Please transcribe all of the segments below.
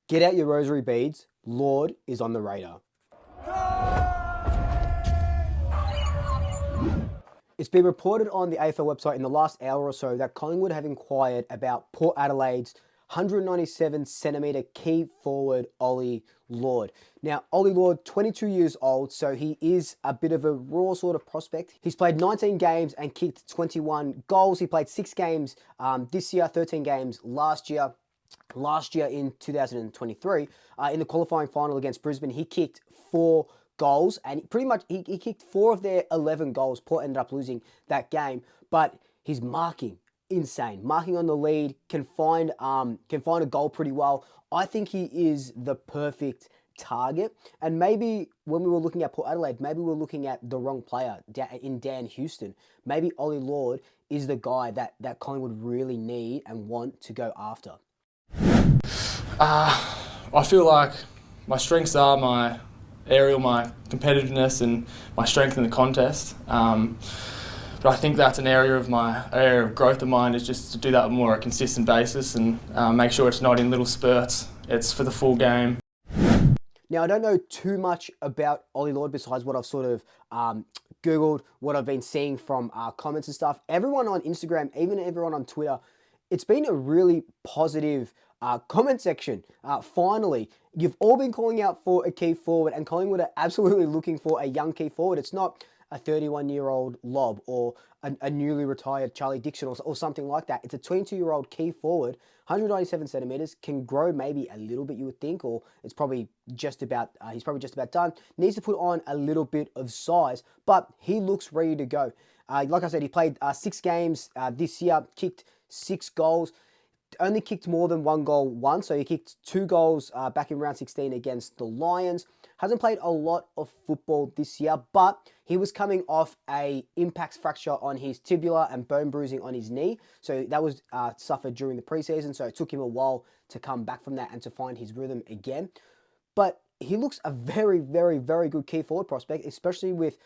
Get out your rosary beads. Lord is on the radar. It's been reported on the AFL website in the last hour or so that Collingwood have inquired about Port Adelaide's 197cm key forward Ollie Lord. Now, Ollie Lord, 22 years old, so he is a bit of a raw sort of prospect. He's played 19 games and kicked 21 goals. He played 6 games this year, 13 games last year. Last year in 2023, in the qualifying final against Brisbane, he kicked 4 goals, and pretty much he kicked 4 of their 11 goals. Port ended up losing that game, but his marking, insane. Marking on the lead, can find a goal pretty well. I think he is the perfect target. And maybe when we were looking at Port Adelaide, maybe we were looking at the wrong player in Dan Houston. Maybe Ollie Lord is the guy that Collingwood really need and want to go after. I feel like my strengths are my aerial, my competitiveness, and my strength in the contest. But I think that's an area of growth of mine, is just to do that on more a consistent basis and make sure it's not in little spurts. It's for the full game. Now, I don't know too much about Ollie Lord besides what I've sort of Googled, what I've been seeing from comments and stuff. Everyone on Instagram, even everyone on Twitter, it's been a really positive comment section. Finally, you've all been calling out for a key forward, and Collingwood are absolutely looking for a young key forward. It's not a 31-year-old Lob or a newly retired Charlie Dixon or something like that. It's a 22-year-old key forward, 197 centimeters, can grow maybe a little bit, you would think, or it's probably just about, he's probably just about done. Needs to put on a little bit of size, but he looks ready to go. Like I said, he played 6 games this year, kicked 6 goals. Only kicked more than 1 goal once, so he kicked 2 goals back in round 16 against the Lions. Hasn't played a lot of football this year, but he was coming off a impact fracture on his tibia and bone bruising on his knee. So that was suffered during the preseason, so it took him a while to come back from that and to find his rhythm again. But he looks a very, very, very good key forward prospect, especially with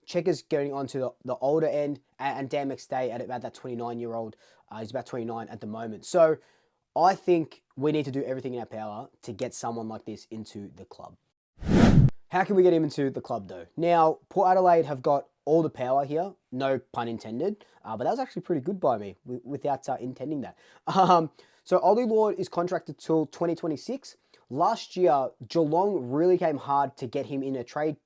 Checkers going on to the older end, and Dan McStay at about that 29-year-old. He's about 29 at the moment. So I think we need to do everything in our power to get someone like this into the club. How can we get him into the club, though? Now, Port Adelaide have got all the power here, no pun intended, but that was actually pretty good by me without intending that. So Ollie Lord is contracted till 2026. Last year, Geelong really came hard to get him in a trade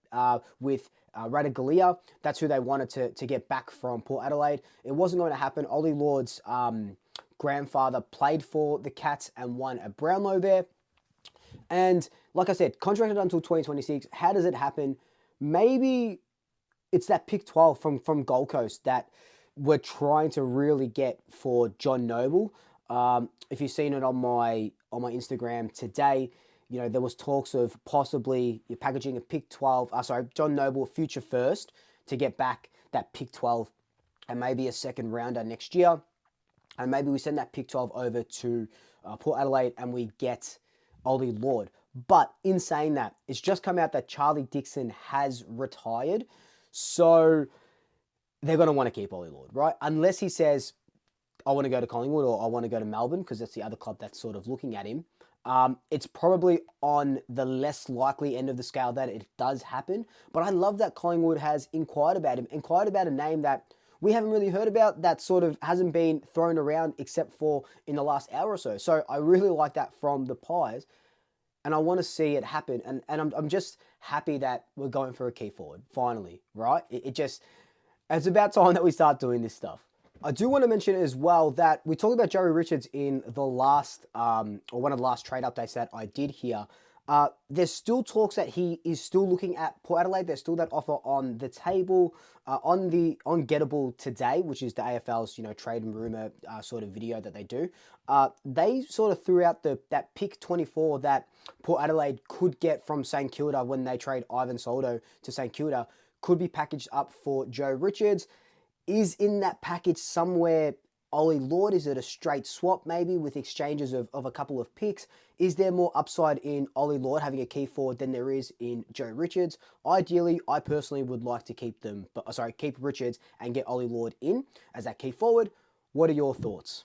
with Radaglia. That's who they wanted to get back from Port Adelaide. It wasn't going to happen. Ollie Lord's grandfather played for the Cats and won a Brownlow there. And like I said, contracted until 2026. How does it happen? Maybe it's that pick 12 from Gold Coast that we're trying to really get for John Noble. If you've seen it on my Instagram today, you know, there was talks of possibly you're packaging a pick 12, John Noble future first to get back that pick 12 and maybe a second rounder next year. And maybe we send that pick 12 over to Port Adelaide and we get Ollie Lord. But in saying that, it's just come out that Charlie Dixon has retired. So they're going to want to keep Ollie Lord, right? Unless he says, I want to go to Collingwood or I want to go to Melbourne, because that's the other club that's sort of looking at him. It's probably on the less likely end of the scale that it does happen. But I love that Collingwood has inquired about him, inquired about a name that we haven't really heard about, that sort of hasn't been thrown around except for in the last hour or so. So I really like that from the Pies, and I want to see it happen. And I'm just happy that we're going for a key forward, finally, right? It's about time that we start doing this stuff. I do want to mention as well that we talked about Joey Richards in the last, or one of the last trade updates that I did here. There's still talks that he is still looking at Port Adelaide. There's still that offer on the table, on Gettable today, which is the AFL's, you know, trade and rumor sort of video that they do. They sort of threw out that pick 24 that Port Adelaide could get from St Kilda when they trade Ivan Soldo to St Kilda, could be packaged up for Joe Richards. Is in that package somewhere Ollie Lord? Is it a straight swap maybe with exchanges of a couple of picks? Is there more upside in Ollie Lord having a key forward than there is in Joe Richards? Ideally, I personally would like to keep keep Richards and get Ollie Lord in as that key forward. What are your thoughts?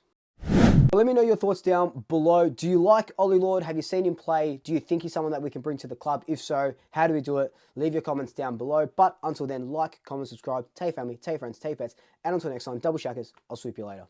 Let me know your thoughts down below. Do you like Ollie Lord? Have you seen him play? Do you think he's someone that we can bring to the club? If so, how do we do it? Leave your comments down below. But until then, like, comment, subscribe, tell your family, tell your friends, tell your pets. And until next time, double shackers. I'll swoop you later.